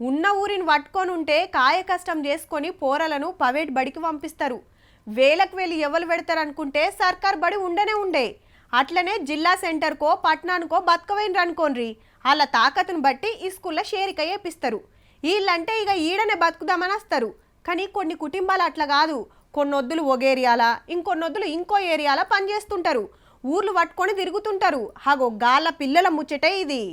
ఉన్న ఊరిని పట్టుకొని ఉంటే కాయ కష్టం చేసుకొని పోరలను ప్రైవేట్ బడికి పంపిస్తారు. వేలకు వేలు ఎవరు పెడతారు అనుకుంటే సర్కార్ బడి ఉండనే ఉండే. అట్లనే జిల్లా సెంటర్కో పట్టణానికో బతకవేండ్రు అనుకోండి, వాళ్ళ తాకతును బట్టి ఈ స్కూల్లో షేరిక వేపిస్తారు. వీళ్ళంటే ఇక ఈడనే బతుకుదామని వస్తారు. కానీ కొన్ని కుటుంబాలు అట్లా కాదు. కొన్నొద్దులు ఒక ఏరియాల, ఇంకొన్నొద్దులు ఇంకో ఏరియాల పనిచేస్తుంటారు. ఊర్లు పట్టుకొని తిరుగుతుంటారు. హాగో గాళ్ళ పిల్లల ముచ్చటే ఇది.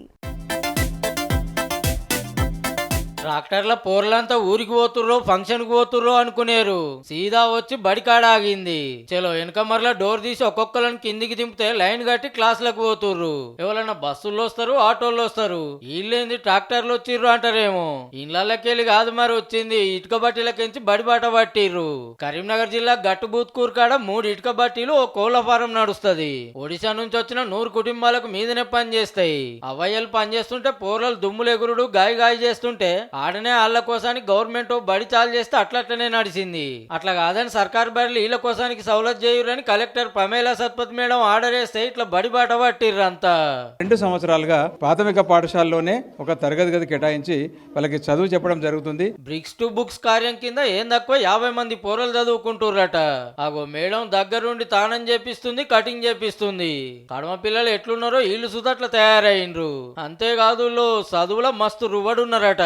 ట్రాక్టర్ల పోర్లంతా ఊరికి పోతుర్రో ఫంక్షన్ కు పోతుర్రో అనుకునేరు. సీదా వచ్చి బడికాడ ఆగింది. చలో వెనక మరలా డోర్ తీసి ఒక్కొక్కలను కిందికి దింపితే లైన్ కట్టి క్లాసులకు పోతుర్రు. ఎవరన్నా బస్సుల్లో వస్తారు, ఆటోల్లో వస్తారు. వీళ్ళేంది ట్రాక్టర్లు వచ్చిర్రు అంటారేమో. ఇళ్ళకెళ్ళి కాదు మరి వచ్చింది, ఇటుక బట్టీలకించి బడి బాట పట్టిర్రు. కరీంనగర్ జిల్లా గట్టుబూత్కూర్ కాడ 3 ఇటుక బట్టీలు ఓ కోళ్ల ఫారం నడుస్తుంది. ఒడిశా నుంచి వచ్చిన 100 కుటుంబాలకు మీదనే పని చేస్తాయి. అవయ్యలు పని చేస్తుంటే పోర్లలు దుమ్ములు ఎగురుడు గాయ చేస్తుంటే ఆడనే వాళ్ళ కోసానికి గవర్నమెంట్ బడి చాలు చేస్తే అట్లనే నడిచింది. అట్లా కాదని సర్కారు బడులు వీళ్ళ కోసానికి సౌలత్ చేయురని కలెక్టర్ పమేలా సత్పత్ మేడం ఆర్డర్ వేస్తే ఇట్లా బడి బాట పట్టిర్రు అంతా. 2 సంవత్సరాలుగా ప్రాథమిక పాఠశాలలోనే ఒక తరగతి గది కేటాయించి వాళ్ళకి చదువు చెప్పడం జరుగుతుంది. బ్రిక్స్ టు బుక్స్ కార్యం కింద ఏం తక్కువ 50 మంది పోరలు చదువుకుంటుర్రట. ఆగో మేడం దగ్గరుండి తానం చేపిస్తుంది, కటింగ్ చేపిస్తుంది. కడమ పిల్లలు ఎట్లున్నారో వీళ్ళు సుతట్ల తయారైండ్రు. అంతేకాదు చదువులో మస్తు రువ్వడున్నారట.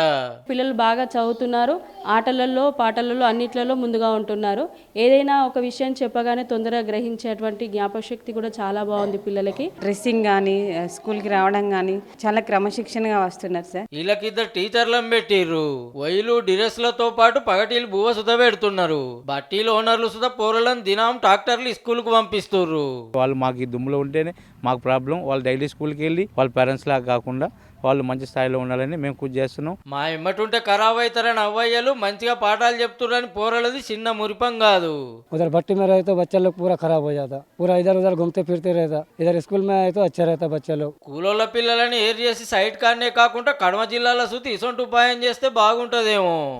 పిల్లలు బాగా చదువుతున్నారు, ఆటలలో పాటలలో అన్నిట్లలో ముందుగా ఉంటున్నారు. ఏదైనా ఒక విషయం చెప్పగానే తొందరగా గ్రహించేటువంటి జ్ఞాపకశక్తి కూడా చాలా బాగుంది పిల్లలకి. డ్రెస్సింగ్ కానీ స్కూల్కి రావడం కానీ చాలా క్రమశిక్షణగా వస్తున్నారు సార్. వీళ్ళకిద్దరు టీచర్లను పెట్టిర్రు. వైలు డ్రెస్లతో పాటు పగటీలు బువ్వ సుత పెడుతున్నారు. బట్టీలు ఓనర్లు సుత పోరలను దినం ట్రాక్టర్లు స్కూల్ కు పంపిస్తుర్రు. వాళ్ళు మాకు దుమ్ములో ఉంటేనే మాకు ప్రాబ్లం. వాళ్ళు డైలీ స్కూల్కి వెళ్ళి వాళ్ళ పేరెంట్స్ లాగా కాకుండా వాళ్ళు మంచి స్థాయిలో ఉండాలని మేము కృషి చేస్తున్నాం. మా ఎమ్మటుంటే ఖరాబ్ అవుతారని అవ్వయ్యలు మంచిగా పాఠాలు చెప్తున్నారని పోరలది చిన్న మురిపం కాదు. उधर भट्टी में रहे तो बच्चा लोग पूरा खराब हो जाता, पूरा इधर उधर घूमते फिरते रहता. इधर स्कूल में आए तो अच्छा रहता बच्चा लोग. కూలోళ్ళ పిల్లలని ఏర్ చేసి సైడ్ కానే కాకుండా కడమ జిల్లాల సుతి ఇసొంటి ఉపాయం చేస్తే బాగుంటదేమో.